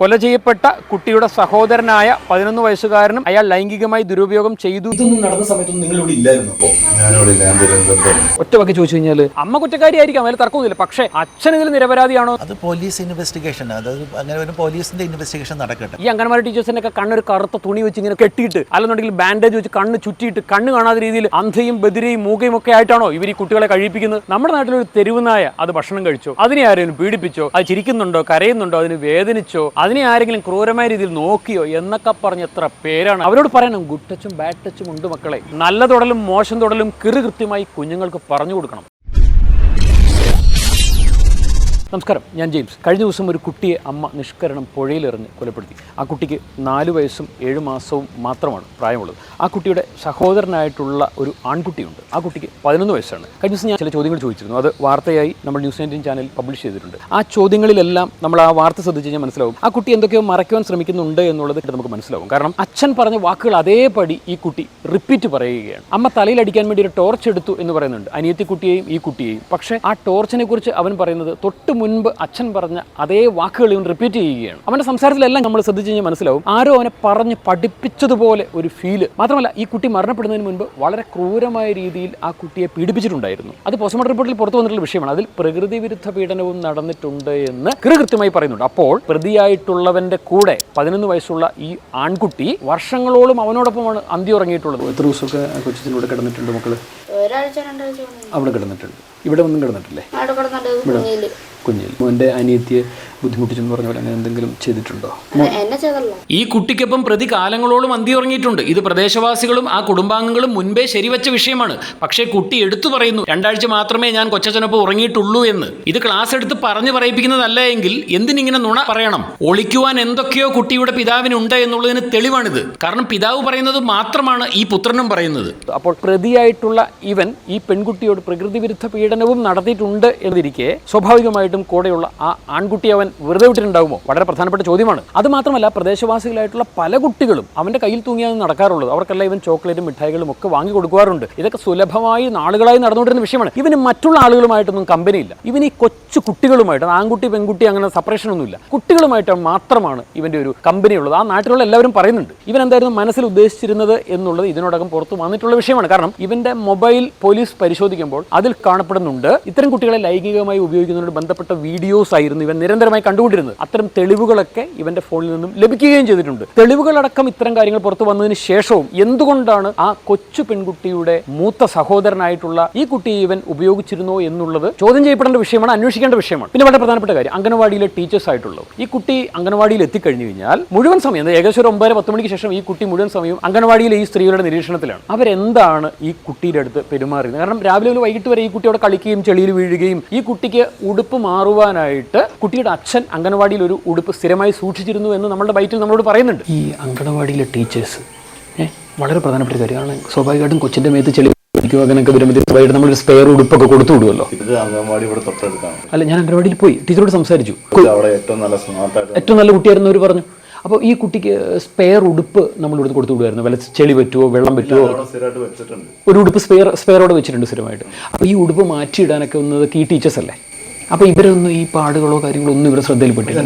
കൊല ചെയ്യപ്പെട്ട കുട്ടിയുടെ സഹോദരനായ 11 വയസ്സുകാരനും അയാൾ ലൈംഗികമായി ദുരുപയോഗം ചെയ്തു. ഇതൊന്നും നടന്ന സമയത്തൊന്നും നിങ്ങളിവിടെ ഇല്ലായിരുന്നു. ഒറ്റ വാക്കി ചോദിച്ചു കഴിഞ്ഞാൽ അമ്മ കുറ്റക്കാരിയായിരിക്കാം, അതിൽ തർക്കമൊന്നുമില്ല. പക്ഷേ അച്ഛൻ ഇതിൽ നിരപരാധിയാണോ? അത് പോലീസ് ഇൻവെസ്റ്റിഗേഷൻ, അതായത് അങ്ങനെ ഒരു പോലീസിന്റെ ഇൻവെസ്റ്റിഗേഷൻ നടക്കട്ടെ. ഈ അംഗൻവാടി ടീച്ചേഴ്സിന്റെ ഒക്കെ കണ്ണൊരു കറുത്ത തുണി വെച്ച് ഇങ്ങനെ കെട്ടിയിട്ട്, അല്ലെന്നുണ്ടെങ്കിൽ ബാൻഡേജ് വെച്ച് കണ്ണ് ചുറ്റിയിട്ട്, കണ്ണ് കാണാത്ത രീതിയിൽ അന്ധയും ബദിരയും മൂകയും ഒക്കെ ആയിട്ടാണോ ഇവർ ഈ കുട്ടികളെ കഴിപ്പിക്കുന്നത്? നമ്മുടെ നാട്ടിലൊരു തെരുവ് നായ അത് ഭക്ഷണം കഴിച്ചോ, അതിനെ ആരെങ്കിലും പീഡിപ്പിച്ചോ, അത് ചിരിക്കുന്നുണ്ടോ, കരയുന്നുണ്ടോ, അതിന് വേദനിച്ചോ, അതിനെ ആരെങ്കിലും ക്രൂരമായ രീതിയിൽ നോക്കിയോ എന്നൊക്കെ പറഞ്ഞ് എത്ര പേരാണ്. അവരോട് പറയണം, ഗുഡ് ടച്ചും ബാഡ് ടച്ചും ഉണ്ട് മക്കളെ. നല്ല തൊടലും മോശം തൊടലും കൃത്യമായി കുഞ്ഞുങ്ങൾക്ക് പറഞ്ഞു കൊടുക്കണം. നമസ്കാരം, ഞാൻ ജെയിംസ്. കഴിഞ്ഞ ദിവസം ഒരു കുട്ടിയെ അമ്മ നിഷ്കരണം പുഴയിലെറിഞ്ഞ് കൊലപ്പെടുത്തി. ആ കുട്ടിക്ക് 4 വയസ്സും 7 മാസവും മാത്രമാണ് പ്രായമുള്ളത്. ആ കുട്ടിയുടെ സഹോദരനായിട്ടുള്ള ഒരു ആൺകുട്ടിയുണ്ട്. ആ കുട്ടിക്ക് 11 വയസ്സാണ്. കഴിഞ്ഞ ദിവസം ഞാൻ ചില ചോദ്യങ്ങൾ ചോദിച്ചിരുന്നു. അത് വാർത്തയായി നമ്മൾ ന്യൂസ് 19 ചാനൽ പബ്ലിഷ് ചെയ്തിട്ടുണ്ട്. ആ ചോദ്യങ്ങളിലെല്ലാം നമ്മൾ ആ വാർത്ത ശ്രദ്ധിച്ച് കഴിഞ്ഞാൽ മനസ്സിലാവും ആ കുട്ടി എന്തൊക്കെയോ മറയ്ക്കുവാൻ ശ്രമിക്കുന്നുണ്ട് എന്നുള്ളത് നമുക്ക് മനസ്സിലാവും. കാരണം അച്ഛൻ പറഞ്ഞ വാക്കുകൾ അതേപടി ഈ കുട്ടി റിപ്പീറ്റ് പറയുകയാണ്. അമ്മ തലയിൽ അടിക്കാൻ വേണ്ടി ഒരു ടോർച്ച് എടുത്തു എന്ന് പറയുന്നുണ്ട്, അനിയത്തി കുട്ടിയെയും ഈ കുട്ടിയെയും. പക്ഷേ ആ ടോർച്ചിനെ കുറിച്ച് അവൻ പറയുന്നത് തൊട്ട് മുൻപ് അച്ഛൻ പറഞ്ഞ അതേ വാക്കുകൾ ഇവൻ റിപ്പീറ്റ് ചെയ്യുകയാണ്. അവന്റെ സംസാരത്തിലെല്ലാം നമ്മൾ ശ്രദ്ധിച്ചു കഴിഞ്ഞാൽ മനസ്സിലാവും ആരോ അവനെ പറഞ്ഞ് പഠിപ്പിച്ചതുപോലെ ഒരു ഫീല്. മാത്രമല്ല, ഈ കുട്ടി മരണപ്പെടുന്നതിന് മുൻപ് വളരെ ക്രൂരമായ രീതിയിൽ ആ കുട്ടിയെ പീഡിപ്പിച്ചിട്ടുണ്ടായിരുന്നു. അത് പോസ്റ്റ്മോർട്ടം റിപ്പോർട്ടിൽ പുറത്തു വന്നിട്ടുള്ള വിഷയമാണ്. അതിൽ പ്രകൃതി വിരുദ്ധ പീഡനവും നടന്നിട്ടുണ്ട് എന്ന് കൃത്യമായി പറയുന്നുണ്ട്. അപ്പോൾ പ്രതിയായിട്ടുള്ളവന്റെ കൂടെ 11 വയസ്സുള്ള ഈ ആൺകുട്ടി വർഷങ്ങളോളം അവനോടൊപ്പമാണ് അന്തി ഉറങ്ങിയിട്ടുള്ളത്. എത്ര ദിവസമൊക്കെ കൊച്ചിലൂടെ കിടന്നിട്ടുണ്ട് മക്കള്? അവിടെ കിടന്നിട്ടുണ്ട്. ഇവിടെ ഒന്നും കിടന്നിട്ടില്ലേ? കുഞ്ഞിൽ മോൻ്റെ അനിയത്തിയെ ബുദ്ധിമുട്ടിച്ചെന്ന് പറഞ്ഞ പോലെ അങ്ങനെ എന്തെങ്കിലും ചെയ്തിട്ടുണ്ടോ? ഈ കുട്ടിക്കൊപ്പം പ്രതി കാലങ്ങളോളം അന്തി ഉറങ്ങിയിട്ടുണ്ട്. ഇത് പ്രദേശവാസികളും ആ കുടുംബാംഗങ്ങളും മുൻപേ ശരിവച്ച വിഷയമാണ്. പക്ഷേ കുട്ടി എടുത്തു പറയുന്നു, 2 ആഴ്ച മാത്രമേ ഞാൻ കൊച്ചച്ഛനൊപ്പം ഉറങ്ങിയിട്ടുള്ളൂ എന്ന്. ഇത് ക്ലാസ് എടുത്ത് പറഞ്ഞു പറയിപ്പിക്കുന്നതല്ല എങ്കിൽ എന്തിനിങ്ങനെ നുണ പറയണം? ഒളിക്കുവാൻ എന്തൊക്കെയോ കുട്ടിയുടെ പിതാവിനുണ്ട് എന്നുള്ളതിന് തെളിവാണിത്. കാരണം പിതാവ് പറയുന്നത് മാത്രമാണ് ഈ പുത്രനും പറയുന്നത്. അപ്പോൾ പ്രതിയായിട്ടുള്ള ഇവൻ ഈ പെൺകുട്ടിയോട് പ്രകൃതി വിരുദ്ധ പീഡനവും നടത്തിയിട്ടുണ്ട് എന്നിരിക്കെ സ്വാഭാവികമായിട്ടും കൂടെയുള്ള ആ ആൺകുട്ടി അവൻ വെറുതെ വിട്ടിട്ടുണ്ടാകുമോ? വളരെ പ്രധാനപ്പെട്ട ചോദ്യമാണ്. അത് മാത്രമല്ല, പ്രദേശവാസികളായിട്ടുള്ള പല കുട്ടികളും അവന്റെ കയ്യിൽ തൂങ്ങിയാണ് നടക്കാറുള്ളത്. അവർക്കെല്ലാം ഇവൻ ചോക്ലേറ്റും മിഠായികളും ഒക്കെ വാങ്ങി കൊടുക്കാറുണ്ട്. ഇതൊക്കെ സുലഭമായി നാളുകളായി നടന്നുകൊണ്ടിരുന്ന വിഷയമാണ്. ഇവന് മറ്റുള്ള ആളുകളുമായിട്ടൊന്നും കമ്പനിയില്ല. ഇവൻ ഈ കൊച്ചു കുട്ടികളുമായിട്ട്, ആൺകുട്ടി പെൺകുട്ടി അങ്ങനെ സെപ്പറേഷൻ ഒന്നുമില്ല, കുട്ടികളുമായിട്ട് മാത്രമാണ് ഇവന്റെ ഒരു കമ്പനി ഉള്ളത്. ആ നാട്ടിലുള്ള എല്ലാവരും പറയുന്നുണ്ട്. ഇവൻ എന്തായിരുന്നു മനസ്സിൽ ഉദ്ദേശിച്ചിരുന്നത് എന്നുള്ളത് ഇതിനോടകം പുറത്തു വന്നിട്ടുള്ള വിഷയമാണ്. കാരണം ഇവന്റെ മൊബൈൽ പോലീസ് പരിശോധിക്കുമ്പോൾ അതിൽ കാണപ്പെടുന്നുണ്ട് ഇത്തരം കുട്ടികളെ ലൈംഗികമായി ഉപയോഗിക്കുന്നതിനോട് ബന്ധപ്പെട്ട വീഡിയോസ് ആയിരുന്നു ഇവൻ നിരന്തരമായി കണ്ടുകൊണ്ടിരുന്നത്. അത്തരം തെളിവുകളൊക്കെ ഇവന്റെ ഫോണിൽ നിന്നും ലഭിക്കുകയും ചെയ്തിട്ടുണ്ട്. തെളിവുകളടക്കം ഇത്തരം കാര്യങ്ങൾ പുറത്തു വന്നതിന് ശേഷവും എന്തുകൊണ്ടാണ് ആ കൊച്ചു പെൺകുട്ടിയുടെ മൂത്ത സഹോദരനായിട്ടുള്ള ഈ കുട്ടിയെ ഇവൻ ഉപയോഗിച്ചിരുന്നോ എന്നുള്ളത് ചോദ്യം ചെയ്യപ്പെടേണ്ട വിഷയമാണ്, അന്വേഷിക്കേണ്ട വിഷയമാണ്. പിന്നെ വളരെ പ്രധാനപ്പെട്ട കാര്യം, അംഗനവാടിയിലെ ടീച്ചേഴ്സ് ആയിട്ടുള്ളത്. ഈ കുട്ടി അംഗനവാടിയിൽ എത്തിക്കഴിഞ്ഞു കഴിഞ്ഞാൽ മുഴുവൻ സമയം, ഏകദേശം ഒരു 9-10 മണിക്ക് ശേഷം ഈ കുട്ടി മുഴുവൻ സമയം അംഗനവാടിയിലെ ഈ സ്ത്രീകളുടെ നിരീക്ഷണത്തിലാണ്. അവരെന്താണ് ഈ കുട്ടിയുടെ അടുത്ത് പെരുമാറിയത്? കാരണം രാവിലെ മുതൽ വൈകിട്ട് വരെ ഈ കുട്ടിയോടെ കളിക്കുകയും ചെളിയിൽ വീഴുകയും, ഈ കുട്ടിക്ക് ഉടുപ്പ് മാറുവാനായിട്ട് കുട്ടിയുടെ അച്ഛൻ അംഗനവാടിയിൽ ഒരു ഉടുപ്പ് സ്ഥിരമായി സൂക്ഷിച്ചിരുന്നു എന്ന് നമ്മുടെ ബൈറ്റിൽ നമ്മളോട് പറയുന്നുണ്ട്. ഈ അംഗനവാടിയിലെ ടീച്ചേഴ്സ് വളരെ പ്രധാനപ്പെട്ട കാര്യമാണ്. സ്വാഭാവികമായിട്ടും കൊച്ചിന്റെ മേത്ത് ചെളി അങ്ങനെയൊക്കെ വരുമ്പോൾ നമ്മളൊരു സ്പെയർ ഉടുപ്പൊക്കെ കൊടുത്തു വിടുമല്ലോ. അല്ല, ഞാൻ അംഗനവാടിയിൽ പോയി ടീച്ചറോട് സംസാരിച്ചു. ഏറ്റവും നല്ല കുട്ടിയായിരുന്നു അവർ പറഞ്ഞു. അപ്പോൾ ഈ കുട്ടിക്ക് സ്പെയർ ഉടുപ്പ് നമ്മൾ ഇവിടുന്ന് കൊടുത്തു വിടുമായിരുന്നു. വല്ല ചെളി പറ്റുമോ, വെള്ളം പറ്റുമോ, ഒരു ഉടുപ്പ് സ്പെയറോടെ വെച്ചിട്ടുണ്ട് സ്ഥിരമായിട്ട്. അപ്പോൾ ഈ ഉടുപ്പ് മാറ്റിയിടാനൊക്കെ ഒന്നതൊക്കെ ഈ ടീച്ചേഴ്സ് അല്ലേ? അപ്പോൾ ഇവരൊന്നും ഈ പാടുകളോ കാര്യങ്ങളോ ഒന്നും ഇവരെ ശ്രദ്ധയിൽപ്പെട്ടില്ല.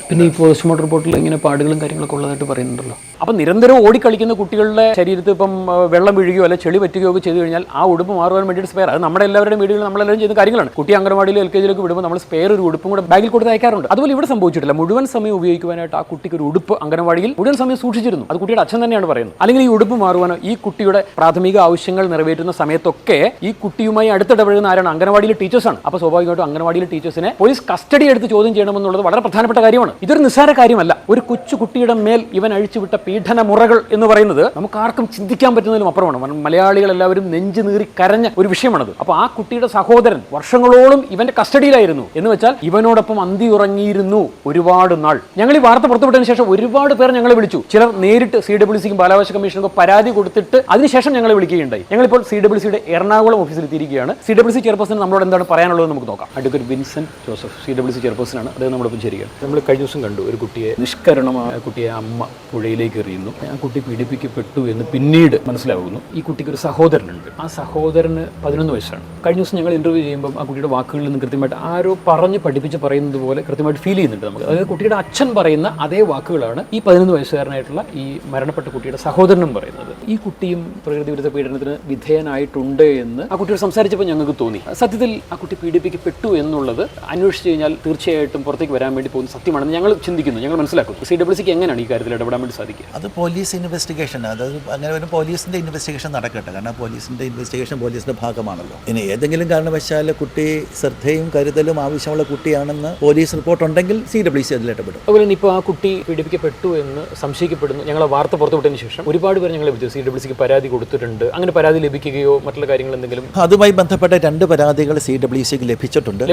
പിന്നെ ഈ പോസ്റ്റ്മോർട്ടം റിപ്പോർട്ടിൽ ഇങ്ങനെ പാടുകളും കാര്യങ്ങളൊക്കെ ഉള്ളതായിട്ട് പറയുന്നുണ്ടല്ലോ. അപ്പം നിരന്തരം ഓടിക്കളിക്കുന്ന കുട്ടികളുടെ ശരീരത്തിൽ ഇപ്പം വെള്ളം വീഴുകയോ അല്ലെ ചെളി പറ്റുകയോ ഒക്കെ ചെയ്തു കഴിഞ്ഞാൽ ആ ഉടുപ്പ് മാറുവാൻ വേണ്ടിയിട്ട് സ്പെയർ, അത് നമ്മുടെ എല്ലാവരുടെയും വീടുകളിൽ നമ്മളെല്ലാവരും ചെയ്യുന്ന കാര്യങ്ങളാണ്. കുട്ടി അംഗനവാടിയിൽ LKG വിടുമ്പോൾ നമ്മൾ സ്പെയർ ഒരു ഉടുപ്പും കൂടെ ബാഗിൽ കൊടുത്ത് അയക്കാറുണ്ട്. അതുപോലെ ഇവിടെ സംഭവിച്ചിട്ടില്ല. മുഴുവൻ സമയം ഉപയോഗിക്കുവാനായിട്ട് ആ കുട്ടിക്ക് ഒരു ഉടുപ്പ് അംഗനവാടിയിൽ മുഴുവൻ സമയം സൂക്ഷിച്ചിരുന്നു. അത് കുട്ടിയുടെ അച്ഛൻ തന്നെയാണ് പറയുന്നത്. അല്ലെങ്കിൽ ഈ ഉടുപ്പ് മാറുവാനോ ഈ കുട്ടിയുടെ പ്രാഥമിക ആവശ്യങ്ങൾ നിറവേറ്റുന്ന സമയത്തൊക്കെ ഈ കുട്ടിയുമായി അടുത്തിടപഴകുന്ന ആരാണ്? അംഗനവാടിയിലെ ടീച്ചേഴ്സാണ്. അപ്പോൾ സ്വാഭാവികമായിട്ടും അംഗനവാടിയിലെ ടീച്ചേഴ്സിനെ പോലീസ് കസ്റ്റഡി എടുത്ത് ചോദ്യം ചെയ്യണമെന്നുള്ളത് വളരെ പ്രധാനപ്പെട്ട കാര്യമാണ്. ഇതൊരു നിസ്സാര കാര്യമല്ല. ഒരു കൊച്ചു കുട്ടിയുടെ മേൽ ഇവൻ അഴിച്ചുവിട്ട പീഡന മുറകൾ എന്ന് പറയുന്നത് നമുക്ക് ആർക്കും ചിന്തിക്കാൻ പറ്റുന്നതിലും അപ്പുറമാണ്. മലയാളികൾ എല്ലാവരും നെഞ്ചു നീറി കരഞ്ഞ ഒരു വിഷയമാണത്. അപ്പോൾ ആ കുട്ടിയുടെ സഹോദരൻ വർഷങ്ങളോളം ഇവന്റെ കസ്റ്റഡിയിലായിരുന്നു എന്ന് വെച്ചാൽ ഇവനോടൊപ്പം അന്തി ഉറങ്ങിയിരുന്നു ഒരുപാട് നാൾ. ഞങ്ങൾ ഈ വാർത്ത പുറത്തുവിട്ടതിന് ശേഷം ഒരുപാട് പേർ ഞങ്ങളെ വിളിച്ചു. ചിലർ നേരിട്ട് CWCക്കും ബാലാവകാശ കമ്മീഷനും പരാതി കൊടുത്തിട്ട് അതിനുശേഷം ഞങ്ങളെ വിളിക്കുകയുണ്ടായി. ഞങ്ങളിപ്പോൾ CWCയുടെ എറണാകുളം ഓഫീസിൽ എത്തിയിരിക്കുകയാണ്. CWC ചെയർപേഴ്സൺ നമ്മളോട് എന്താണ് പറയാനുള്ളത് നമുക്ക് നോക്കാം. Advocate Vincent Joseph, CWC chairperson ആണ്. അദ്ദേഹം നമ്മളൊപ്പം ചേരുകയാണ്. നമ്മൾ കഴിഞ്ഞ ദിവസം കണ്ടു ഒരു കുട്ടിയെ നിഷ്കരണമായ കുട്ടിയെ അമ്മ പുഴയിലേക്ക് എറിയുന്നു. ആ കുട്ടി പീഡിപ്പിക്കപ്പെട്ടു എന്ന് പിന്നീട് മനസ്സിലാകുന്നു. ഈ കുട്ടിക്ക് ഒരു സഹോദരനുണ്ട്. ആ സഹോദരന് 11 വയസ്സാണ്. കഴിഞ്ഞ ദിവസം ഞങ്ങൾ ഇൻ്റർവ്യൂ ചെയ്യുമ്പോൾ ആ കുട്ടിയുടെ വാക്കുകളിൽ നിന്ന് കൃത്യമായിട്ട് ആരോ പറഞ്ഞ് പഠിപ്പിച്ച് പറയുന്നത് പോലെ കൃത്യമായിട്ട് ഫീൽ ചെയ്യുന്നുണ്ട് നമുക്ക്. അതായത് കുട്ടിയുടെ അച്ഛൻ പറയുന്ന അതേ വാക്കുകളാണ് ഈ 11 വയസ്സുകാരനായിട്ടുള്ള ഈ മരണപ്പെട്ട കുട്ടിയുടെ സഹോദരനും പറയുന്നത്. ഈ കുട്ടിയും പ്രകൃതി വിരുദ്ധ പീഡനത്തിന് വിധേയനായിട്ടുണ്ട് എന്ന് ആ കുട്ടിയോട് സംസാരിച്ചപ്പോൾ ഞങ്ങൾക്ക് തോന്നി. സത്യത്തിൽ ആ കുട്ടി പീഡിപ്പിക്കപ്പെട്ടു എന്നുള്ളത് അന്വേഷിച്ച് കഴിഞ്ഞാൽ തീർച്ചയായിട്ടും പുറത്തേക്ക് വരാൻ വേണ്ടി പോകുന്ന സത്യമാണെന്ന് ഞങ്ങൾ ചിന്തിക്കുന്നു, ഞങ്ങൾ മനസ്സിലാക്കുന്നു. CWCക്ക് എങ്ങനെയാണ് ഈ കാര്യത്തിൽ ഇടപെടാൻ വേണ്ടി സാധിക്കുക? അത് പോലീസ് ഇൻവെസ്റ്റിഗേഷൻ, അതായത് അങ്ങനെ ഒരു പോലീസിൻ്റെ ഇൻവെസ്റ്റിഗേഷൻ നടക്കട്ടെ. കാരണം പോലീസിൻ്റെ ഇൻവെസ്റ്റിഗേഷൻ പോലീസിൻ്റെ ഭാഗമാണല്ലോ. ഇനി ഏതെങ്കിലും കാരണവശാൽ കുട്ടി ശ്രദ്ധയും കരുതലും ആവശ്യമുള്ള കുട്ടിയാണെന്ന് പോലീസ് റിപ്പോർട്ട് ഉണ്ടെങ്കിൽ CWC അതിൽ ഇടപെടും. അതുപോലെ തന്നെ ഇപ്പോൾ ആ കുട്ടി പീഡിപ്പിക്കപ്പെട്ടു എന്ന് സംശയിക്കപ്പെടുന്നു. ഞങ്ങളെ വാർത്ത പുറത്തുവിട്ടതിന് ശേഷം ഒരുപാട് പേര് ഞങ്ങളെ വിളിച്ചു, CWCക്ക് പരാതി കൊടുത്തിട്ടുണ്ട്, അങ്ങനെ പരാതി ലഭിക്കുകയോ മറ്റുള്ള കാര്യങ്ങൾ എന്തെങ്കിലും? അതുമായി ബന്ധപ്പെട്ട 2 പരാതികൾ CWCക്ക് ലഭിച്ചിട്ടുണ്ട്.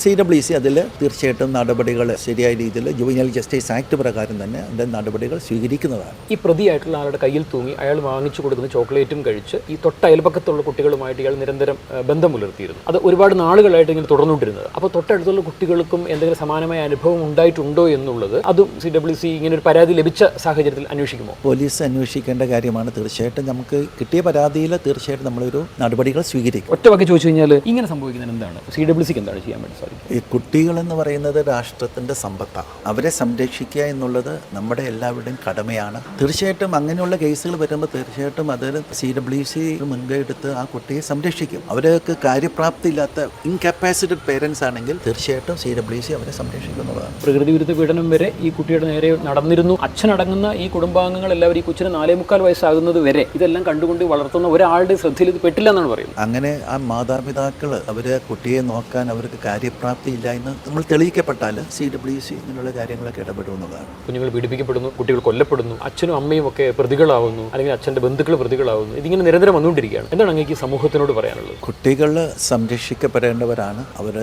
CWC അതിൽ തീർച്ചയായിട്ടും നടപടികൾ ശരിയായ രീതിയിൽ ജുവനൈൽ ജസ്റ്റിസ് ആക്ട് പ്രകാരം തന്നെ അതിൻ്റെ നടപടികൾ സ്വീകരിക്കുന്നതാണ്. ഈ പ്രതിയായിട്ടുള്ള ആളുടെ കയ്യിൽ തൂങ്ങി അയാൾ വാങ്ങിച്ചു കൊടുക്കുന്ന ചോക്ലേറ്റും കഴിച്ച് ഈ തൊട്ട അയൽപക്കത്തുള്ള കുട്ടികളുമായിട്ട് ഇയാൾ നിരന്തരം ബന്ധം പുലർത്തിയിരുന്നു. അത് ഒരുപാട് നാളുകളായിട്ട് ഇങ്ങനെ തുടർന്നുകൊണ്ടിരുന്നത്. അപ്പോൾ തൊട്ടടുത്തുള്ള കുട്ടികൾക്കും എന്തെങ്കിലും സമാനമായ അനുഭവം ഉണ്ടായിട്ടുണ്ടോ എന്നുള്ളത് അതും CWC ഇങ്ങനെ ഒരു പരാതി ലഭിച്ച സാഹചര്യത്തിൽ അന്വേഷിക്കുമോ? പോലീസ് അന്വേഷിക്കേണ്ട കാര്യമാണ്. തീർച്ചയായിട്ടും നമുക്ക് കിട്ടിയ പരാതിയിൽ തീർച്ചയായിട്ടും നമ്മളൊരു നടപടികൾ സ്വീകരിക്കും. ഒറ്റവാക്കി ചോദിച്ചു കഴിഞ്ഞാൽ ഇങ്ങനെ സംഭവിക്കുന്നത് എന്താണ്? CWCക്ക് എന്താണ് ചെയ്യാൻ വേണ്ടി സാധിക്കും? ഈ കുട്ടികളെന്ന് പറയുന്നത് രാഷ്ട്രത്തിൻ്റെ സമ്പത്താണ്. അവരെ സംരക്ഷിക്കുക എന്നുള്ളത് നമ്മുടെ എല്ലാവരുടെയും കടമയാണ്. തീർച്ചയായിട്ടും അങ്ങനെയുള്ള കേസുകൾ വരുമ്പോൾ തീർച്ചയായിട്ടും അതിൽ CWC മുൻകൈ എടുത്ത് ആ കുട്ടിയെ സംരക്ഷിക്കും. അവർക്ക് കാര്യപ്രാപ്തി ഇല്ലാത്ത ഇൻകപ്പാസിറ്റഡ് പേരൻസ് ആണെങ്കിൽ തീർച്ചയായിട്ടും CWC അവരെ സംരക്ഷിക്കുന്നതാണ്. പ്രകൃതി വിരുദ്ധ പീഡനം വരെ ഈ കുട്ടിയുടെ നേരെ നടന്നിരുന്നു. അച്ഛനടങ്ങുന്ന ഈ കുടുംബാംഗങ്ങൾ എല്ലാവരും ഈ കൊച്ചിന് 4.25 വയസ്സാകുന്നത് വരെ ഇതെല്ലാം കണ്ടുകൊണ്ട് വളർത്തുന്ന ഒരാളുടെ ശ്രദ്ധയിൽ ഇത് പെട്ടില്ല എന്നാണ് പറയുന്നത്. അങ്ങനെ ആ മാതാപിതാക്കൾ അവരെ കുട്ടിയെ നോക്കാൻ അവർക്ക് കാര്യപ്രാപ്തി ഇല്ല എന്ന് നമ്മൾ തെളിയിക്കപ്പെട്ടാൽ CWC ഇങ്ങനെയുള്ള കാര്യങ്ങളൊക്കെ ഇടപെടുന്നതാണ്. കുഞ്ഞുങ്ങൾ പീഡിപ്പിക്കപ്പെടുന്നു, കുട്ടികൾ കൊല്ലപ്പെടുന്നു, അച്ഛനും അമ്മയും ഒക്കെ പ്രതികളാവുന്നു, അല്ലെങ്കിൽ അച്ഛൻ്റെ ബന്ധുക്കൾ പ്രതികളാവുന്നു. ഇതിങ്ങനെ നിരന്തരം വന്നുകൊണ്ടിരിക്കുകയാണ്. എന്താണ് അങ്ങേക്ക് സമൂഹത്തിനോട് പറയാനുള്ളത്? കുട്ടികൾ സംരക്ഷിക്കപ്പെടേണ്ടവരാണ്. അവർ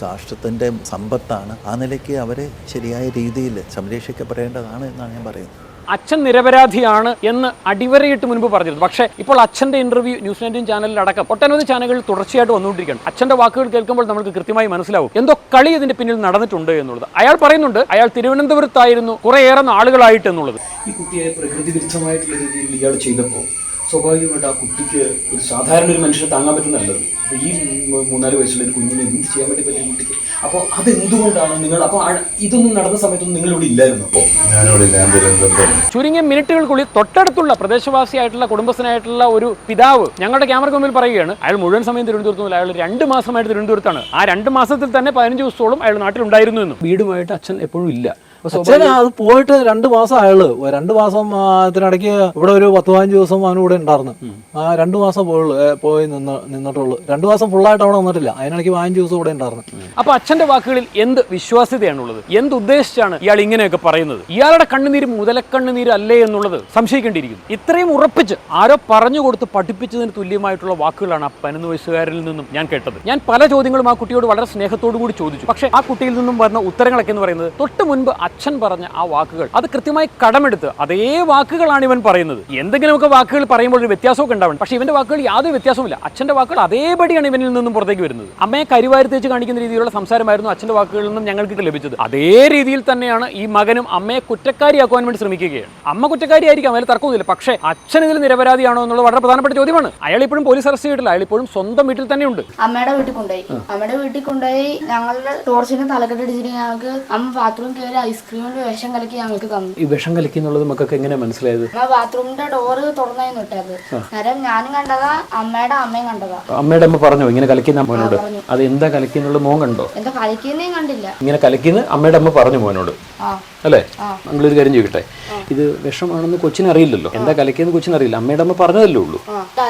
രാഷ്ട്രത്തിൻ്റെ സമ്പത്താണ്. ആ നിലയ്ക്ക് അവരെ ശരിയായ രീതിയിൽ സംരക്ഷിക്കപ്പെടേണ്ടതാണ് എന്നാണ് ഞാൻ പറയുന്നത്. അച്ഛൻ നിരപരാധിയാണ് എന്ന് അടിവരയിട്ട് മുൻപ് പറഞ്ഞിരുന്നു. പക്ഷേ ഇപ്പോൾ അച്ഛൻ്റെ ഇന്റർവ്യൂ ന്യൂസ് 19 ചാനലിൽ അടക്കം ഒട്ടനവധി ചാനലുകൾ തുടർച്ചയായിട്ട് വന്നുകൊണ്ടിരിക്കുകയാണ്. അച്ഛൻ്റെ വാക്കുകൾ കേൾക്കുമ്പോൾ നമുക്ക് കൃത്യമായി മനസ്സിലാവും എന്തോ കളി ഇതിന്റെ പിന്നിൽ നടന്നിട്ടുണ്ട് എന്നുള്ളത്. അയാൾ പറയുന്നുണ്ട് അയാൾ തിരുവനന്തപുരത്തായിരുന്നു കുറേയേറെ നാളുകളായിട്ട് എന്നുള്ളത്. ഈ കുട്ടിയെ പ്രകൃതി വിരുദ്ധമായിട്ടുള്ള രീതിയിൽ ഇയാൾ ചെയ്തപ്പോൾ സ്വാഭാവികമായിട്ട് ആ കുട്ടിക്ക് ഒരു സാധാരണ ഒരു മനുഷ്യനെ താങ്ങാൻ പറ്റുന്നല്ലത്. അപ്പോൾ ഈ 3-4 വയസ്സുള്ള ഒരു കുഞ്ഞിനെ എന്ത് ചെയ്യാൻ വേണ്ടി പറ്റിയ കുട്ടിക്ക്? അപ്പോൾ അതെന്തുകൊണ്ടാണ് നിങ്ങൾ അപ്പോൾ ഇതൊന്നും നടന്ന സമയത്തൊന്നും നിങ്ങളിവിടെ ഇല്ലായിരുന്നു? അപ്പോൾ ചുരുങ്ങിയ മിനിറ്റുകൾക്കുള്ളിൽ തൊട്ടടുത്തുള്ള പ്രദേശവാസിയായിട്ടുള്ള കുടുംബസ്ഥനായിട്ടുള്ള ഒരു പിതാവ് ഞങ്ങളുടെ ക്യാമറയ്ക്ക് മുമ്പിൽ പറയുകയാണ് അയാൾ മുഴുവൻ സമയം തിരുവനന്തപുരത്തുനിന്ന് അയാൾ 2 മാസമായിട്ട് തിരുവനന്തപുരത്താണ്. ആ 2 മാസത്തിൽ തന്നെ 15 ദിവസത്തോളം അയാൾ നാട്ടിലുണ്ടായിരുന്നു എന്നും. വീടുമായിട്ട് അച്ഛൻ എപ്പോഴും ഇല്ല. അത് പോയിട്ട് 2 മാസം അയാള് 2 മാസം ഇതിനിടയ്ക്ക് ഇവിടെ ഒരു 10-15 ദിവസം അവന് കൂടെ ഉണ്ടായിരുന്നു. ആ 2 മാസം പോയി നിന്നിട്ടുള്ളൂ. 2 മാസം ഫുള്ളായിട്ട് അവിടെ വന്നിട്ടില്ല. അതിനിടയ്ക്ക് 15 ദിവസം കൂടെ ഉണ്ടായിരുന്നു. അപ്പൊ അച്ഛന്റെ വാക്കുകളിൽ എന്ത് വിശ്വാസ്യതയാണുള്ളത്? എന്ത് ഉദ്ദേശിച്ചാണ് ഇയാൾ ഇങ്ങനെയൊക്കെ പറയുന്നത്? ഇയാളുടെ കണ്ണുനീര് മുതലക്കണ്ണുനീര് അല്ലേ എന്നുള്ളത് സംശയിക്കേണ്ടിയിരിക്കുന്നു. ഇത്രയും ഉറപ്പിച്ച് ആരോ പറഞ്ഞു കൊടുത്ത് പഠിപ്പിച്ചതിന് തുല്യമായിട്ടുള്ള വാക്കുകളാണ് ആ 11 വയസ്സുകാരിൽ നിന്നും ഞാൻ കേട്ടത്. ഞാൻ പല ചോദ്യങ്ങളും ആ കുട്ടിയോട് വളരെ സ്നേഹത്തോടു കൂടി ചോദിച്ചു. പക്ഷേ ആ കുട്ടിയിൽ നിന്നും വരുന്ന ഉത്തരങ്ങളൊക്കെ എന്ന് പറയുന്നത് തൊട്ട് മുൻപ് അച്ഛൻ പറഞ്ഞ ആ വാക്കുകൾ അത് കൃത്യമായി കടമെടുത്ത് അതേ വാക്കുകളാണ് ഇവൻ പറയുന്നത്. എന്തെങ്കിലുമൊക്കെ വാക്കുകൾ പറയുമ്പോൾ ഒരു വ്യത്യാസമൊക്കെ ഉണ്ടാവും. പക്ഷേ ഇവന്റെ വാക്കുകൾ യാതൊരു വ്യത്യാസവുമില്ല. അച്ഛന്റെ വാക്കുകൾ അതേപടിയാണ് ഇവനിൽ നിന്നും പുറത്തേക്ക് വരുന്നത്. അമ്മയെ കരിവാരിത്തേച്ച് കാണിക്കുന്ന രീതിയിലുള്ള സംസാരമായിരുന്നു അച്ഛന്റെ വാക്കുകളിൽ നിന്നും ഞങ്ങൾക്ക് ലഭിച്ചത്. അതേ രീതിയിൽ തന്നെയാണ് ഈ മകനും അമ്മയെ കുറ്റക്കാരിയാക്കുവാൻ വേണ്ടി ശ്രമിക്കുകയാണ്. അമ്മ കുറ്റക്കാരിയായിരിക്കാം, അതിൽ തർക്കമൊന്നുമില്ല. പക്ഷേ അച്ഛൻ ഇതിൽ നിരപരാധിയാണോ എന്നുള്ളത് വളരെ പ്രധാനപ്പെട്ട ചോദ്യമാണ്. അയാൾ ഇപ്പോഴും പോലീസ് അറസ്റ്റ് ചെയ്തിട്ടില്ല. അയാൾ ഇപ്പോഴും സ്വന്തം വീട്ടിൽ തന്നെയുണ്ട്. അമ്മയുടെ വീട്ടിൽ കൊണ്ടുപോയി ഞങ്ങളുടെ ടോർച്ചിന് തലക്കെട്ടടിച്ചിട്ട് ഞങ്ങൾക്ക് അമ്മ ബാത്റൂം കയറി ഐസ്ക്രീമിൽ വിഷം കലക്കി ഞങ്ങൾക്ക് തന്നു. ഈ വിഷം കലക്കി എന്നുള്ളത് മക്കൾക്ക് എങ്ങനെ മനസ്സിലായത്? ബാത്റൂമിന്റെ ഡോറ് തുറന്നായിരുന്നു ഇട്ടത്. നേരം ഞാനും കണ്ടതാ, അമ്മയുടെ അമ്മയും കണ്ടതാ. അമ്മയുടെ അമ്മ പറഞ്ഞോ ഇങ്ങനെ കലക്കുന്ന മോനോട്? അത് എന്താ കലക്കിന്നുള്ളത് മോൻ കണ്ടോ? എന്താ കലക്കിയെന്നേം കണ്ടില്ല. ഇങ്ങനെ കലക്കിന്ന് അമ്മയുടെ അമ്മ പറഞ്ഞു മോനോട് അല്ലേ? നമ്മളൊരു കാര്യം ചോദിക്കട്ടെ, ഇത് വിഷമാണെന്ന് കൊച്ചിന് അറിയില്ലല്ലോ, എന്താ കലക്കിയെന്ന് കൊച്ചിന് അറിയില്ല. അമ്മയുടെ അമ്മ പറഞ്ഞതല്ലേ ഉള്ളൂ.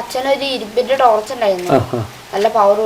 അച്ഛനൊരു ഇരുമ്പിന്റെ ടോർച്ച് ഉണ്ടായിരുന്നു, നല്ല പവർ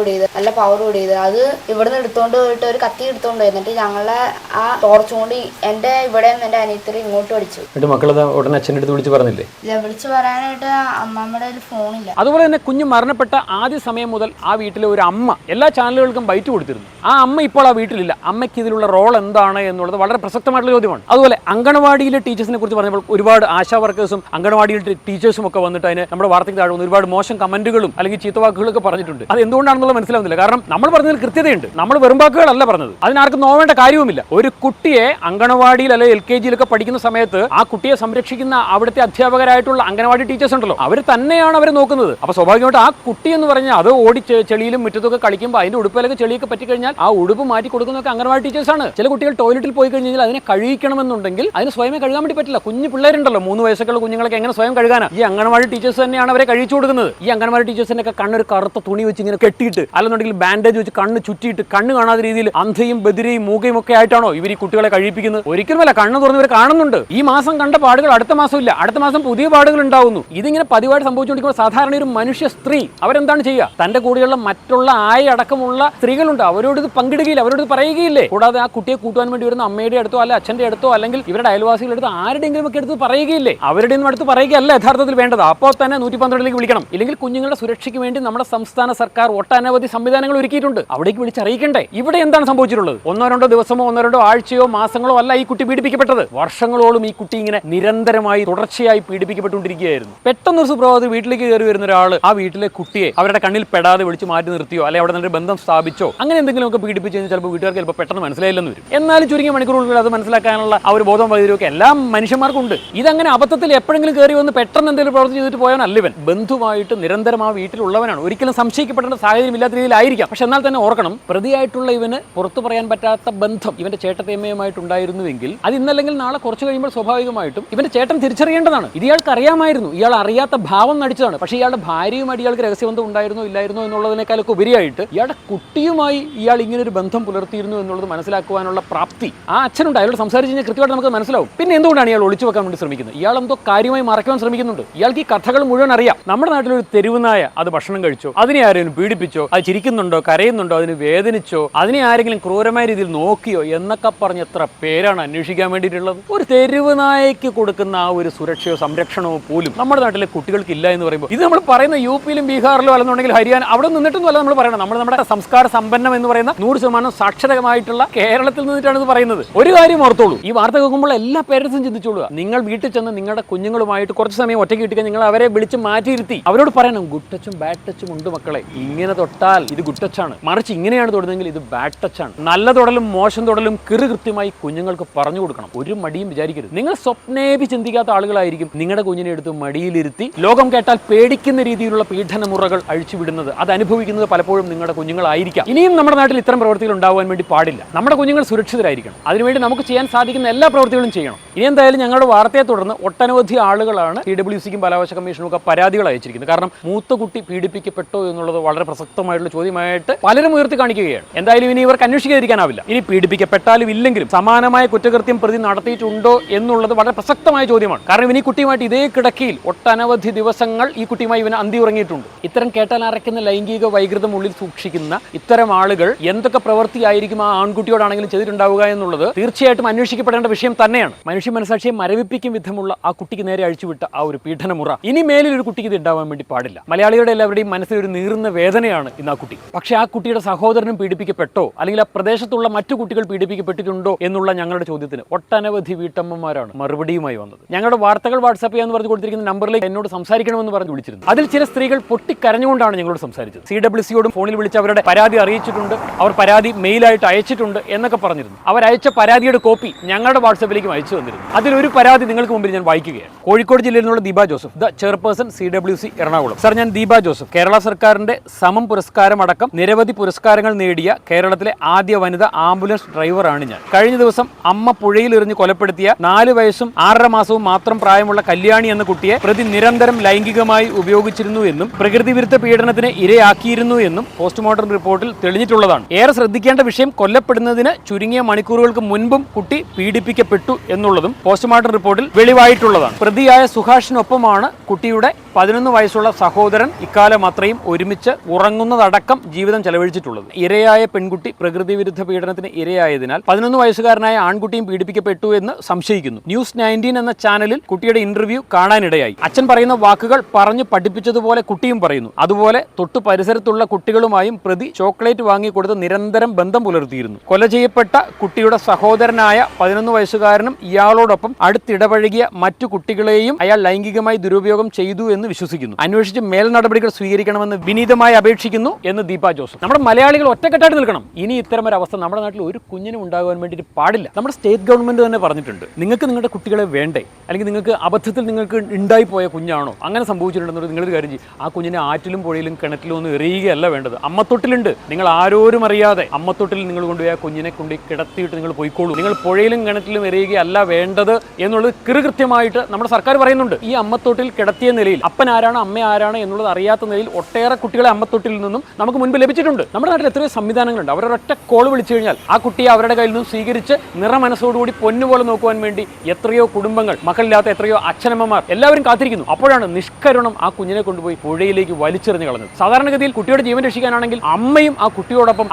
കൂടിയത്. അത് ഇവിടുന്ന് എടുത്തോണ്ട് പോയിട്ട് ഒരു കത്തി എടുത്തോണ്ട് പോയി. എന്നിട്ട് ഞങ്ങളെ ആ ടോർച്ച് കൊണ്ട് എന്റെ ഇവിടെ എന്റെ അനിയത്തിരി ഇങ്ങോട്ട് അടിച്ചു. എന്നിട്ട് മക്കളത് ഉടനെ അച്ഛൻ്റെ അടുത്ത് വിളിച്ച് പറഞ്ഞില്ലേ? വിളിച്ചു പറയാനായിട്ട് അമ്മമ്മയുടെ ഒരു ഫോണില്ല. അതുപോലെ തന്നെ കുഞ്ഞ് മരണപ്പെട്ട ആദ്യ സമയം മുതൽ ആ വീട്ടിലെ ഒരു അമ്മ എല്ലാ ചാനലുകൾക്കും ബൈറ്റ് കൊടുത്തിരുന്നു. ആ അമ്മ ഇപ്പോൾ ആ വീട്ടിലില്ല. അമ്മയ്ക്ക് ഇതിലുള്ള റോൾ എന്താണ് എന്നുള്ളത് വളരെ പ്രസക്തമായിട്ടുള്ള ചോദ്യമാണ്. അതുപോലെ അങ്കണവാടിയിലെ ടീച്ചേഴ്സിനെ കുറിച്ച് പറഞ്ഞപ്പോൾ ഒരുപാട് ആശാ വർക്കേഴ്സും അങ്കണവാടിയിലെ ടീച്ചേഴ്സും ഒക്കെ വന്നിട്ട് അതിന് നമ്മുടെ വാർത്തയ്ക്ക് താഴെ ഒരുപാട് മോശം കമന്റുകളും അല്ലെങ്കിൽ ചീത്തവാക്കുകളൊക്കെ പറഞ്ഞിട്ടുണ്ട്. അത് എന്തുകൊണ്ടാണെന്നുള്ളത് മനസ്സിലാവുന്നില്ല. കാരണം നമ്മൾ പറഞ്ഞതിൽ കൃത്യതയുണ്ട്. നമ്മൾ വെറും വാക്കുകളല്ല പറഞ്ഞത്. അതിനാർക്കും നോവേണ്ട കാര്യവുമില്ല. ഒരു കുട്ടിയെ അങ്കണവാടിയിൽ അല്ലെങ്കിൽ LKG പഠിക്കുന്ന സമയത്ത് ആ കുട്ടിയെ സംരക്ഷിക്കുന്ന അവിടുത്തെ അധ്യാപകരായിട്ടുള്ള അങ്കണവാടി ടീച്ചേഴ്സ് ഉണ്ടല്ലോ, അവർ തന്നെയാണ് അവരെ നോക്കുന്നത്. അപ്പൊ സ്വാഭാവികമായിട്ട് ആ കുട്ടി എന്ന് പറഞ്ഞാൽ അത് ഓടി ചെളിയിലും മുറ്റത്തൊക്കെ കളിക്കുമ്പോൾ അതിന്റെ ഉടുപ്പിലൊക്കെ ചെളിയൊക്കെ പറ്റിക്കഴിഞ്ഞാൽ ആ ഉടുപ്പ് മാറ്റി കൊടുക്കുന്നതൊക്കെ അങ്കണവാടി ടീച്ചേഴ്സാണ്. ചില കുട്ടികൾ ടോയ്ലറ്റിൽ പോയി കഴിഞ്ഞാൽ അതിനെ കഴുകിക്കണമെന്നുണ്ടെങ്കിൽ അതിന് സ്വയമേ കഴുകാൻ വേണ്ടി പറ്റില്ല. കുഞ്ഞു പിള്ളേരുണ്ടല്ലോ, 3 വയസ്സൊക്കെയുള്ള കുഞ്ഞുങ്ങളൊക്കെ എങ്ങനെ സ്വയം കഴുകാനാ? ഈ അങ്കണവാടി ടീച്ചേഴ്സ് തന്നെയാണ് അവരെ കഴിച്ചു കൊടുക്കുന്നത്. ഈ അങ്കണവാടി ടീച്ചേഴ്സിനൊക്കെ കണ്ണൊരു കറുത്ത തുണി വെച്ച് ഇങ്ങനെ കെട്ടിയിട്ട് അല്ലെന്നുണ്ടെങ്കിൽ ബാൻഡേജ് വെച്ച് കണ്ണ് ചുറ്റിയിട്ട് കണ്ണ് കാണാത്ത രീതിയിൽ അന്ധയും ബദിരയും മൂകയും ഒക്കെ ആയിട്ടാണോ ഇവർ ഈ കുട്ടികളെ കഴിപ്പിക്കുന്നത്? ഒരിക്കലുമല്ല. കണ്ണ് തുറന്നവർ കാണുന്നുണ്ട്. ഈ മാസം കണ്ട പാടുകൾ അടുത്ത മാസം ഇല്ല, അടുത്ത മാസം പുതിയ പാടുകൾ ഉണ്ടാവുന്നു. ഇതിങ്ങനെ പതിവായിട്ട് സംഭവിച്ചുകൊണ്ടിരിക്കുമ്പോൾ സാധാരണ ഒരു മനുഷ്യ സ്ത്രീ അവരെന്താണ് ചെയ്യുക? തന്റെ കൂടെയുള്ള മറ്റുള്ള അടക്കമുള്ള സ്ത്രീകളുണ്ട്, അവരോട് ഇത് പങ്കിടുകയില്ല, അവരോട് ഇത് പറയുകയില്ലേ? കൂടാതെ ആ കുട്ടിയെ കൂട്ടുവാൻ വേണ്ടി വരുന്ന അമ്മയുടെ അടുത്തോ അല്ല അച്ഛന്റെ അടുത്തോ അല്ലെങ്കിൽ ഇവരുടെ അയൽവാസികളുടെ അടുത്ത് ആരുടെയെങ്കിലും ഒക്കെ എടുത്ത് പറയുകയില്ലേ? അവരുടെ ഒന്നും അടുത്ത് പറയുകയല്ല യഥാർത്ഥത്തിൽ വേണ്ടത്. അപ്പോൾ തന്നെ 112ലേക്ക് വിളിക്കണം. ഇല്ലെങ്കിൽ കുഞ്ഞുങ്ങളുടെ സുരക്ഷയ്ക്ക് വേണ്ടി നമ്മുടെ സംസ്ഥാന സർക്കാർ ഒട്ടനവധി സംവിധാനങ്ങൾ ഒരുക്കിയിട്ടുണ്ട്. അവിടേക്ക് വിളിച്ചറിയിക്കണ്ടേ? ഇവിടെ എന്താണ് സംഭവിച്ചിട്ടുള്ളത്? 1-2 ദിവസമോ 1-2 ആഴ്ചയോ മാസങ്ങളോ അല്ല ഈ കുട്ടി പീഡിപ്പിക്കപ്പെട്ടത്. വർഷങ്ങളോളം ഈ കുട്ടി ഇങ്ങനെ നിരന്തരമായി തുടർച്ചയായി പീഡിപ്പിക്കപ്പെട്ടുകൊണ്ടിരിക്കുകയായിരുന്നു. പെട്ടെന്ന് ഒരു സുപ്രഭാതത്തിൽ വീട്ടിലേക്ക് കയറി വരുന്ന ഒരാൾ ആ വീട്ടിലെ കുട്ടിയെ അവരുടെ കണ്ണിൽ പെടാതെ വിളിച്ച് മാറ്റി നിർത്തിയോ അല്ലെങ്കിൽ അവിടെ നിന്ന് ബന്ധം സ്ഥാപിച്ചോ അങ്ങനെ എന്തെങ്കിലുമൊക്കെ പീഡിപ്പിച്ച് കഴിഞ്ഞാൽ ചിലപ്പോൾ വീട്ടുകാർക്ക് ചിലപ്പോൾ പെട്ടെന്ന് മനസ്സിലായില്ലെന്ന് വരും. എന്നാലും ചുരുങ്ങിയ മണിക്കൂറുകളിൽ അത് മനസ്സിലാക്കാനുള്ള ആ ഒരു ബോധം വൈദ്യുതിയൊക്കെ എല്ലാ മനുഷ്യന്മാർക്കുണ്ട്. ഇതങ്ങനെ അബദ്ധത്തിൽ എപ്പോഴെങ്കിലും കയറി വന്ന് പെട്ടെന്ന് എന്തെങ്കിലും പ്രവർത്തി ചെയ്തിട്ട് പോയവനല്ല ഇവൻ. ബന്ധുവായിട്ട് നിരന്തരം ആ വീട്ടിലുള്ളവനാണ്. ഒരിക്കലും സംശയിക്കപ്പെടേണ്ട സാഹചര്യം ഇല്ലാത്ത രീതിയിലായിരിക്കാം. പക്ഷെ എന്നാൽ തന്നെ ഓർക്കണം, പ്രതിയായിട്ടുള്ള ഇവന് പുറത്തു പറയാൻ പറ്റാത്ത ബന്ധം ഇവന്റെ ചേട്ടത്തേമ്മയുമായിട്ടുണ്ടായിരുന്നുവെങ്കിൽ അത് ഇന്നല്ലെങ്കിൽ നാളെ കുറച്ച് കഴിയുമ്പോൾ സ്വാഭാവികമായിട്ടും ഇവന്റെ ചേട്ടൻ തിരിച്ചറിയേണ്ടതാണ്. ഇത് ഇയാൾക്ക് അറിയാമായിരുന്നു. ഇയാൾ അറിയാത്ത ഭാവം നടിച്ചതാണ്. പക്ഷേ ഇയാളുടെ ഭാര്യയുമായിട്ട് ഇയാൾക്ക് രഹസ്യബന്ധം ഉണ്ടായിരുന്നോ ഇല്ലായിരുന്നോ എന്നുള്ളതിനേക്കാളൊക്കെ ഉപരിയായിട്ട് ഇയാളുടെ കുട്ടിയുമായി ഇയാൾ ഇങ്ങനെ ഒരു ബന്ധം പുലർത്തിയിരുന്നു എന്നുള്ളത് മനസ്സിലാക്കുവാനുള്ള പ്രാപ്തി ആ അച്ഛനുണ്ട്. അയാളോട് സംസാരിച്ച് കഴിഞ്ഞാൽ കൃത്യമായിട്ട് നമുക്ക് മനസ്സിലാവും. പിന്നെ എന്തുകൊണ്ടാണ് ഇയാൾ ഒളിച്ചു വെക്കാൻ വേണ്ടി ശ്രമിക്കുന്നത്? ഇയാൾ എന്തോ കാര്യമായി മറയ്ക്കാൻ ശ്രമിക്കുന്നുണ്ട്. ഇയാൾക്ക് ഈ കഥകൾ മുഴുവൻ അറിയാം. നമ്മുടെ നാട്ടിലൊരു തെരുവ് നായ അത് ഭക്ഷണം കഴിച്ചോ, അതിനെ ആരെങ്കിലും പീഡിപ്പിച്ചോ, അത് ചിരിക്കുന്നുണ്ടോ കരയുന്നുണ്ടോ, അതിന് വേദനിച്ചോ, അതിനെ ആരെങ്കിലും ക്രൂരമായ രീതിയിൽ നോക്കിയോ എന്നൊക്കെ പറഞ്ഞ് എത്ര പേരാണ് അന്വേഷിക്കാൻ വേണ്ടിയിട്ടുള്ളത്? ഒരു തെരുവ് നായയ്ക്ക് കൊടുക്കുന്ന ആ ഒരു സുരക്ഷയോ സംരക്ഷണമോ പോലും നമ്മുടെ നാട്ടിലെ കുട്ടികൾക്ക് ഇല്ല എന്ന് പറയുമ്പോൾ ഇത് നമ്മൾ പറയുന്ന UP-യിലും ബീഹാറിലോ അല്ലെന്നുണ്ടെങ്കിൽ ഹരിയാന അവിടെ നിന്നിട്ടൊന്നും അല്ല നമ്മൾ പറയണം. നമ്മുടെ സംസ്കാര സമ്പന്നം എന്ന് പറയുന്ന 100% സാക്ഷരമായിട്ടുള്ള കേരളത്തിൽ നിന്നിട്ടാണ് ഇത് പറയുന്നത്. ഒരു കാര്യം ഓർത്തോളൂ, ഈ വാർത്ത കേൾക്കുമ്പോൾ എല്ലാ പേരൻസും ചിന്തിച്ചോളുക, നിങ്ങൾ വീട്ടിൽ ചെന്ന് നിങ്ങളുടെ കുഞ്ഞുങ്ങളുമായിട്ട് കുറച്ച് സമയം ഒറ്റയ്ക്ക് കിട്ടിക്കാൻ നിങ്ങൾ അവരെ വിളിച്ച് മാറ്റിയിരുത്തി അവരോട് പറയണം, ഗുഡ് ടച്ചും ബാഡ് ടച്ചും ഉണ്ട് മക്കളെ. ഇങ്ങനെ തൊട്ടാൽ ഇത് ഗുഡ് ടച്ചാണ്, മറിച്ച് ഇങ്ങനെയാണ് തൊടുന്നതെങ്കിൽ ഇത് ബാഡ് ടച്ചാണ്. നല്ല തൊടലും മോശം തൊടലും കൃത്യമായി കുഞ്ഞുങ്ങൾക്ക് പറഞ്ഞു കൊടുക്കണം. ഒരു മടിയും വിചാരിക്കരുത്. നിങ്ങൾ സ്വപ്നേപി ചിന്തിക്കാത്ത ആളുകളായിരിക്കും നിങ്ങളുടെ കുഞ്ഞിനെ എടുത്ത് മടിയിലിരുത്തി ലോകം കേട്ടാൽ പേടിക്കുന്ന രീതിയിലുള്ള പീഡനമുറകൾ അഴിച്ചുവിടുന്നത്. അത് അനുഭവിക്കുന്നത് പലപ്പോഴും നിങ്ങളുടെ കുഞ്ഞുങ്ങളായിരിക്കാം. ഇനിയും നമ്മുടെ നാട്ടിൽ ഇത്തരം പ്രവൃത്തികൾ ഉണ്ടാവാൻ വേണ്ടി പാടില്ല. നമ്മുടെ കുഞ്ഞുങ്ങൾ സുരക്ഷിതരായിരിക്കണം. അതിനുവേണ്ടി നമുക്ക് ചെയ്യാൻ സാധിക്കുന്ന എല്ലാ പ്രവൃത്തികളും ചെയ്യണം. ഇനി എന്തായാലും ഞങ്ങളുടെ വാർത്തയെ തുടർന്ന് ഒട്ടനവധി ആളുകളാണ് CWCക്കും ബാലാവകാശ കമ്മീഷനും ഒക്കെ പരാതികൾ അയച്ചിരിക്കുന്നത്. കാരണം മൂത്ത കുട്ടി പീഡിപ്പിക്കപ്പെട്ടോ എന്നുള്ളത് വളരെ പ്രസക്തമായിട്ടുള്ള ചോദ്യമായിട്ട് പലരും ഉയർത്തി കാണിക്കുകയാണ്. എന്തായാലും ഇനി ഇവർക്ക് അന്വേഷിക്കാതിരിക്കാനാവില്ല. ഇനി പീഡിപ്പിക്കപ്പെട്ടാലും ഇല്ലെങ്കിലും സമാനമായ കുറ്റകൃത്യം പ്രതി നടത്തിയിട്ടുണ്ടോ എന്നുള്ളത് വളരെ പ്രസക്തമായ ചോദ്യമാണ്. കാരണം ഇനി കുട്ടിയുമായിട്ട് ഇതേ കിടക്കയിൽ ഒട്ടനവധി ദിവസങ്ങൾ ഈ കുട്ടിയുമായി ഇവന് അന്തി ഉറങ്ങിയിട്ടുണ്ട്. ഇത്തരം കേട്ടാൽ അറയ്ക്കുന്ന ലൈംഗിക വൈകൃതം ഉള്ളിൽ സൂക്ഷിക്കുന്ന ഇത്തരം ആളുകൾ എന്തൊക്കെ പ്രവൃത്തിയായിരിക്കും ആ ആൺകുട്ടിയോടാണെങ്കിലും ചെയ്തിട്ടുണ്ടാവുക എന്നുള്ളത് തീർച്ചയായിട്ടും അന്വേഷിക്കപ്പെടേണ്ട വിഷയം തന്നെയാണ്. മനുഷ്യ മനസാക്ഷിയെ മരവിപ്പിക്കും വിധമുള്ള ആ കുട്ടിക്ക് നേരെ അഴിച്ചുവിട്ട ആ ഒരു പീഡനമുറ ഇനി മേലിൽ ഒരു കുട്ടിക്ക് ഇത് ഉണ്ടാവാൻ വേണ്ടി പാടില്ല. മലയാളികളുടെ എല്ലാവരുടെയും മനസ്സിൽ ഒരു നീറുന്ന വേദനയാണ് ഇന്ന് ആ കുട്ടി. പക്ഷേ ആ കുട്ടിയുടെ സഹോദരനും പീഡിപ്പിക്കപ്പെട്ടോ അല്ലെങ്കിൽ ആ പ്രദേശത്തുള്ള മറ്റു കുട്ടികൾ പീഡിപ്പിക്കപ്പെട്ടിട്ടുണ്ടോ എന്നുള്ള ഞങ്ങളുടെ ചോദ്യത്തിന് ഒട്ടനവധി വീട്ടമ്മമാരാണ് മറുപടിയുമായി വന്നത്. ഞങ്ങളുടെ വാർത്തകൾ വാട്സാപ്പ് ചെയ്യാന്ന് പറഞ്ഞു കൊടുത്തിരിക്കുന്ന നമ്പറിലേക്ക് എന്നോട് സംസാരിക്കണമെന്ന് പറഞ്ഞ് വിളിച്ചിരുന്നു. അതിൽ ചില സ്ത്രീകൾ പൊട്ടിക്കരഞ്ഞുകൊണ്ടാണ് ഞങ്ങളോട് സംസാരിച്ചത്. CWCയോടും ഫോണിൽ വിളിച്ച് അവരുടെ പരാതി അറിയിച്ചിട്ടുണ്ട്, അവർ പരാതി മെയിലായിട്ട് അയച്ചിട്ടുണ്ട് എന്നൊക്കെ പറഞ്ഞിരുന്നു. അവരയച്ച പരാതിയുടെ കോപ്പി ഞങ്ങളുടെ വാട്സാപ്പിലേക്കും അയച്ചു തന്നിരുന്നു. അതിലൊരു പരാതി നിങ്ങൾക്ക് മുമ്പിൽ ഞാൻ വായിക്കുകയാണ്. കോഴിക്കോട് ജില്ലയിൽ നിന്നുള്ള Deepa Joseph, the chairperson CWC Ernakulam. Sir, ഞാൻ ദീപ ജോസഫ്, കേരള സർക്കാരിന്റെ സമം പുരസ്കാരം അടക്കം നിരവധി പുരസ്കാരങ്ങൾ നേടിയ കേരളത്തിലെ ആദ്യ വനിതാ ആംബുലൻസ് ഡ്രൈവറാണ് ഞാൻ. കഴിഞ്ഞ ദിവസം അമ്മ പുഴയിൽ എറിഞ്ഞ് കൊലപ്പെടുത്തിയ 4 വയസ്സും 6.5 മാസവും മാത്രം പ്രായമുള്ള കല്യാണി എന്ന കുട്ടിയെ പ്രതി നിരന്തരം ലൈംഗികമായി ഉപയോഗിച്ചിരുന്നു എന്നും പ്രകൃതി വിരുദ്ധ പീഡനത്തിന് ഇരയാക്കിയിരുന്നു എന്നും പോസ്റ്റ്മോർട്ടം റിപ്പോർട്ടിൽ തെളിഞ്ഞിട്ടുള്ളതാണ്. ഏറെ ശ്രദ്ധിക്കേണ്ട വിഷയം, കൊല്ലപ്പെടുന്നതിന് ചുരുങ്ങിയ മണിക്കൂറുകൾക്ക് മുൻപും കുട്ടി പീഡിപ്പിക്കപ്പെട്ടു എന്നുള്ളതും പോസ്റ്റ്മോർട്ടം റിപ്പോർട്ടിൽ വെളിവായിട്ടുള്ളതാണ്. പ്രതിയായ സുഹാഷിനൊപ്പമാണ് കുട്ടിയുടെ 11 വയസ്സുള്ള സഹോദരൻ ഇക്കാലം അത്രയും ഒരുമിച്ച് ഉറങ്ങുന്നതടക്കം ജീവിതം ചെലവഴിച്ചിട്ടുള്ളത്. ഇരയായ പെൺകുട്ടി പ്രകൃതി വിരുദ്ധ പീഡനത്തിന് ഇരയായതിനാൽ 11 വയസ്സുകാരനായ ആൺകുട്ടിയും പീഡിപ്പിക്കപ്പെട്ടു എന്ന് സംശയിക്കുന്നു. ന്യൂസ് 19 എന്ന ചാനലിൽ കുട്ടിയുടെ ഇന്റർവ്യൂ കാണാനിടയായി. അച്ഛൻ പറയുന്ന വാക്കുകൾ പറഞ്ഞു പഠിപ്പിച്ചതുപോലെ കുട്ടിയും പറയുന്നു. അതുപോലെ തൊട്ടു പരിസരത്തുള്ള കുട്ടികളുമായും പ്രതി ചോക്ലേറ്റ് വാങ്ങിക്കൊടുത്ത് നിരന്തരം ബന്ധം പുലർത്തിയിരുന്നു. കൊല ചെയ്യപ്പെട്ട കുട്ടിയുടെ സഹോദരനായ 11 വയസ്സുകാരനും ഇയാളോടൊപ്പം അടുത്തിടപഴകിയ മറ്റു കുട്ടികളെയും അയാൾ ലൈംഗികമായി ദുരുപയോഗം ചെയ്തു എന്ന് വിശ്വസിക്കുന്നു. അന്വേഷിച്ച് മേൽ നടപടികൾ സ്വീകരിക്കണമെന്ന് വിനീതമായി വിനീതമായി അപേക്ഷിക്കുന്നു എന്ന് ദീപ ജോസഫ്. നമ്മുടെ മലയാളികൾ ഒറ്റക്കെട്ടായിട്ട് നിൽക്കണം. ഇനി ഇത്തരം ഒരു അവസ്ഥ നമ്മുടെ നാട്ടിൽ ഒരു കുഞ്ഞിനും ഉണ്ടാകാൻ വേണ്ടിയിട്ട് പാടില്ല. നമ്മുടെ സ്റ്റേറ്റ് ഗവൺമെന്റ് തന്നെ പറഞ്ഞിട്ടുണ്ട്, നിങ്ങൾക്ക് നിങ്ങളുടെ കുട്ടികളെ വേണ്ടേ, അല്ലെങ്കിൽ നിങ്ങൾക്ക് അബദ്ധത്തിൽ നിങ്ങൾക്ക് ഉണ്ടായിപ്പോയ കുഞ്ഞാണോ അങ്ങനെ സംഭവിച്ചിട്ടുണ്ടെന്നത് നിങ്ങളൊരു കാര്യം ചെയ്യും, ആ കുഞ്ഞിനെ ആറ്റിലും പുഴയിലും കിണറ്റിലും ഒന്നും എറിയുകയല്ല വേണ്ടത്. അമ്മത്തൊട്ടിലുണ്ട്, നിങ്ങൾ ആരോരും അറിയാതെ അമ്മത്തൊട്ടിൽ നിങ്ങൾ കൊണ്ടുപോയി ആ കുഞ്ഞിനെ കൊണ്ട് കിടത്തിയിട്ട് നിങ്ങൾ പോയിക്കോളൂ. നിങ്ങൾ പുഴയിലും കിണറ്റിലും എറിയുകയല്ല വേണ്ടത് എന്നുള്ളത് കൃത്യമായിട്ട് നമ്മുടെ സർക്കാർ പറയുന്നുണ്ട്. ഈ അമ്മത്തൊട്ടിൽ കിടത്തിയ നിലയിൽ അപ്പൻ ആരാണ് അമ്മ ആരാണ് എന്നുള്ളത് അറിയാത്ത നിലയിൽ ഒട്ടേറെ കുട്ടികളെ അമ്മത്തൊട്ടിൽ നിന്നും നമുക്ക് മുൻപ് ലഭിച്ചിട്ടുണ്ട്. നമ്മുടെ നാട്ടിൽ എത്രയോ സംവിധാനങ്ങളുണ്ട്. അവരൊരൊറ്റ കോൾ വിളിച്ചു കഴിഞ്ഞാൽ ആ കുട്ടിയെ അവരുടെ കയ്യിൽ നിന്നും സ്വീകരിച്ച് നിറമനസ്സോടുകൂടി പൊന്നുപോലെ നോക്കുവാൻ വേണ്ടി എത്രയോ കുടുംബങ്ങൾ, മക്കളില്ലാത്ത എത്രയോ അച്ഛനമ്മമാർ എല്ലാവരും കാത്തിരിക്കുന്നു. അപ്പോഴാണ് നിഷ്കരുണം ആ കുഞ്ഞിനെ കൊണ്ടുപോയി പുഴയിലേക്ക് വലിച്ചെറിഞ്ഞ് കളഞ്ഞത്. സാധാരണഗതിയിൽ കുട്ടിയുടെ ജീവൻ രക്ഷിക്കാനാണെങ്കിൽ അമ്മയും ആ കുട്ടിയോടൊപ്പം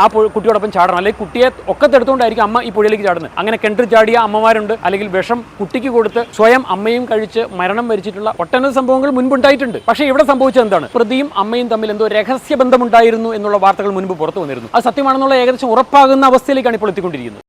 ചാടണം, അല്ലെങ്കിൽ കുട്ടിയെ ഒക്കത്തെടുത്തുകൊണ്ടായിരിക്കും അമ്മ ഈ പുഴയിലേക്ക് ചാടുന്നത്. അങ്ങനെ കിണറ്റിൽ ചാടിയ അമ്മമാരുണ്ട്, അല്ലെങ്കിൽ വിഷം കുട്ടിക്ക് കൊടുത്ത് സ്വയം അമ്മയും കഴിച്ച് മരണം വരിച്ചിട്ടുള്ള ഒട്ടനവധി സംഭവങ്ങൾ മുൻപുണ്ടായിട്ടുണ്ട്. പക്ഷേ ഇവിടെ സംഭവിച്ചത് എന്താണ്? പ്രതിയും അമ്മയും തമ്മിൽ എന്തോ രഹസ്യബന്ധമുണ്ടായിരുന്നു എന്നുള്ള വാർത്തകൾ മുൻപ് പുറത്തു വന്നിരുന്നു. അത് സത്യമാണെന്നുള്ള ഏകദേശം ഉറപ്പാകുന്ന അവസ്ഥയിലേക്കാണ് ഇപ്പോൾ എത്തിക്കൊണ്ടിരിക്കുന്നത്.